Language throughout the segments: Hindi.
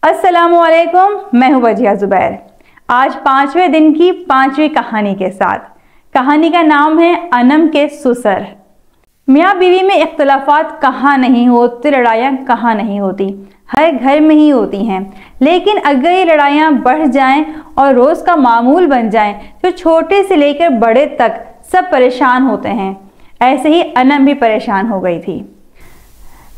अस्सलामुअलैकुम, मैं हूँ वजिया ज़ुबैर। आज 5वें दिन की 5वीं कहानी के साथ। कहानी का नाम है अनम के सुसर। मियाँ बीवी में इख्तलाफात कहाँ नहीं होती, लड़ाइयाँ कहाँ नहीं होती, हर घर में ही होती हैं। लेकिन अगर ये लड़ाइयाँ बढ़ जाएं और रोज़ का मामूल बन जाएं तो छोटे से लेकर बड़े तक सब परेशान होते हैं। ऐसे ही अनम भी परेशान हो गई थी।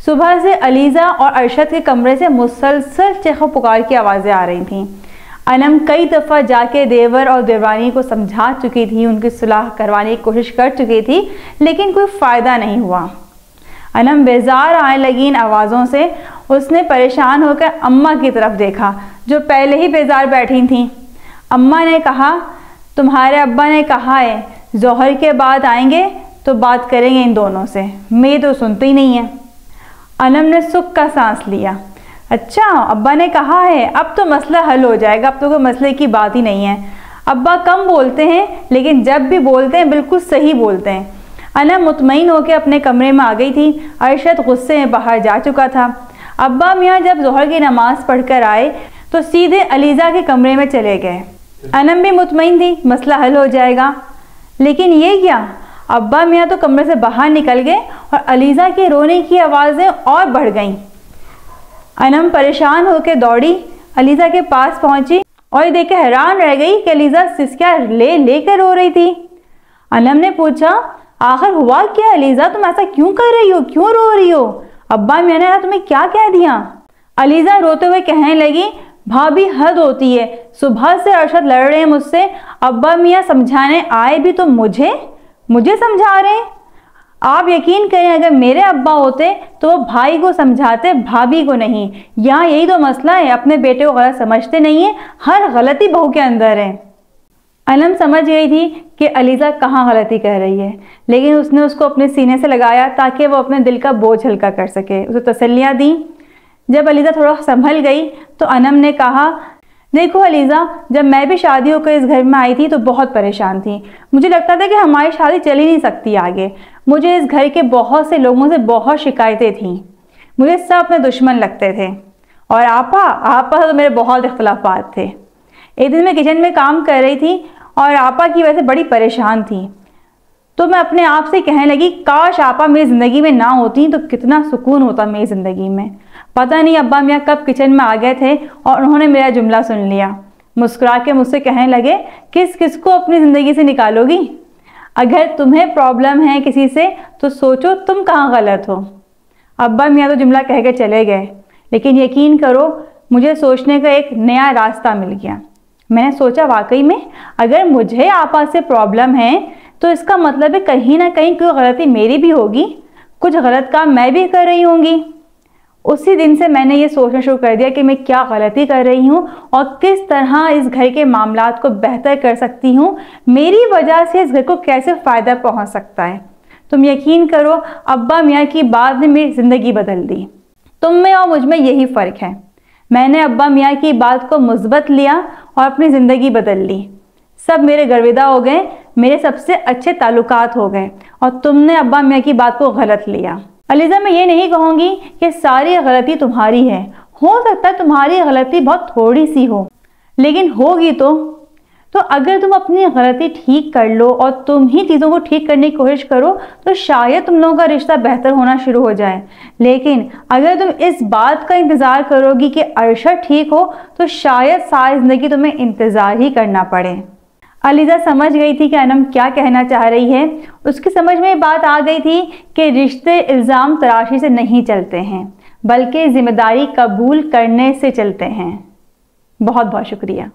सुबह से अलीज़ा और अरशद के कमरे से मुसलसल चीखों पुकार की आवाज़ें आ रही थीं। अनम कई दफ़ा जाके देवर और देवरानी को समझा चुकी थी, उनकी सुलह करवाने की कोशिश कर चुकी थी, लेकिन कोई फ़ायदा नहीं हुआ। अनम बेजार आने लगी इन आवाज़ों से। उसने परेशान होकर अम्मा की तरफ देखा, जो पहले ही बेजार बैठी थीं। अम्मा ने कहा, तुम्हारे अब्बा ने कहा है ज़ोहर के बाद आएंगे तो बात करेंगे इन दोनों से, मेरी तो सुनती ही नहीं है। अनम ने सुख का सांस लिया। अच्छा, अब्बा ने कहा है, अब तो मसला हल हो जाएगा, अब तो कोई मसले की बात ही नहीं है। अब्बा कम बोलते हैं, लेकिन जब भी बोलते हैं बिल्कुल सही बोलते हैं। अनम मुतमईन होकर अपने कमरे में आ गई थी। अरशद गुस्से में बाहर जा चुका था। अब्बा मियाँ जब ज़ोहर की नमाज़ पढ़कर आए तो सीधे अलीज़ा के कमरे में चले गए। अनम भी मुतमईन थी, मसला हल हो जाएगा। लेकिन ये क्या, अब्बा मियाँ तो कमरे से बाहर निकल गए और अलीज़ा के रोने की आवाज़ें और बढ़ गईं। अनम परेशान होकर दौड़ी, अलीज़ा के पास पहुंची और देखकर हैरान रह गई कि अलीज़ा सिसकियाँ लेकर रो रही थी। अनम ने पूछा, आखिर हुआ क्या अलीज़ा, तुम ऐसा क्यों कर रही हो, क्यों रो रही हो? अब्बा मियाँ ने तुम्हें क्या कह दिया? अलीज़ा रोते हुए कहने लगी, भाभी हद होती है, सुबह से अरशद लड़ रहे हैं मुझसे, अब्बा मियाँ समझाने आए भी तो मुझे समझा रहे हैं। आप यकीन करें, अगर मेरे अब्बा होते तो वो भाई को समझाते, भाभी को नहीं। यहाँ यही तो मसला है, अपने बेटे को गलत समझते नहीं है, हर गलती बहू के अंदर है। अनम समझ गई थी कि अलीज़ा कहाँ गलती कर रही है, लेकिन उसने उसको अपने सीने से लगाया ताकि वो अपने दिल का बोझ हल्का कर सके, उसे तसल्लियाँ दी। जब अलीज़ा थोड़ा संभल गई तो अनम ने कहा, देखो अलीज़ा, जब मैं भी शादी होकर इस घर में आई थी तो बहुत परेशान थी। मुझे लगता था कि हमारी शादी चल ही नहीं सकती आगे। मुझे इस घर के बहुत से लोगों से बहुत शिकायतें थीं, मुझे सब अपने दुश्मन लगते थे। और आपा तो मेरे बहुत इख्तलाफात थे। एक दिन मैं किचन में काम कर रही थी और आपा की वजह से बड़ी परेशान थी, तो मैं अपने आप से कहने लगी, काश आपा मेरी ज़िंदगी में ना होती तो कितना सुकून होता मेरी ज़िंदगी में। पता नहीं अब्बा मियाँ कब किचन में आ गए थे और उन्होंने मेरा जुमला सुन लिया। मुस्कुरा के मुझसे कहने लगे, किस को अपनी ज़िंदगी से निकालोगी? अगर तुम्हें प्रॉब्लम है किसी से तो सोचो तुम कहाँ गलत हो। अब्बा मियाँ तो जुमला कह के चले गए, लेकिन यकीन करो मुझे सोचने का एक नया रास्ता मिल गया। मैंने सोचा, वाकई में अगर मुझे आपा से प्रॉब्लम है तो इसका मतलब है कहीं ना कहीं कोई गलती मेरी भी होगी, कुछ गलत काम मैं भी कर रही होंगी। उसी दिन से मैंने ये सोचना शुरू कर दिया कि मैं क्या गलती कर रही हूँ और किस तरह इस घर के मामलात को बेहतर कर सकती हूँ, मेरी वजह से इस घर को कैसे फ़ायदा पहुँच सकता है। तुम यकीन करो, अब्बा मियाँ की बात ने मेरी ज़िंदगी बदल दी। तुम में और मुझ में यही फ़र्क है। मैंने अब्बा मियाँ की बात को मुस्बत लिया और अपनी ज़िंदगी बदल ली। सब मेरे गर्विदा हो गए, मेरे सबसे अच्छे ताल्लुकात हो गए, और तुमने अब्बा मियाँ की बात को गलत लिया। अलीज़ा, मैं ये नहीं कहूँगी कि सारी गलती तुम्हारी है, हो सकता है तुम्हारी गलती बहुत थोड़ी सी हो, लेकिन होगी तो अगर तुम अपनी गलती ठीक कर लो और तुम ही चीज़ों को ठीक करने की कोशिश करो तो शायद तुम लोगों का रिश्ता बेहतर होना शुरू हो जाए। लेकिन अगर तुम इस बात का इंतज़ार करोगी कि अरशद ठीक हो तो शायद सारी ज़िंदगी तुम्हें इंतज़ार ही करना पड़े। अलीज़ा समझ गई थी कि अनम क्या कहना चाह रही है। उसकी समझ में बात आ गई थी कि रिश्ते इल्ज़ाम तराशी से नहीं चलते हैं, बल्कि जिम्मेदारी कबूल करने से चलते हैं। बहुत बहुत शुक्रिया।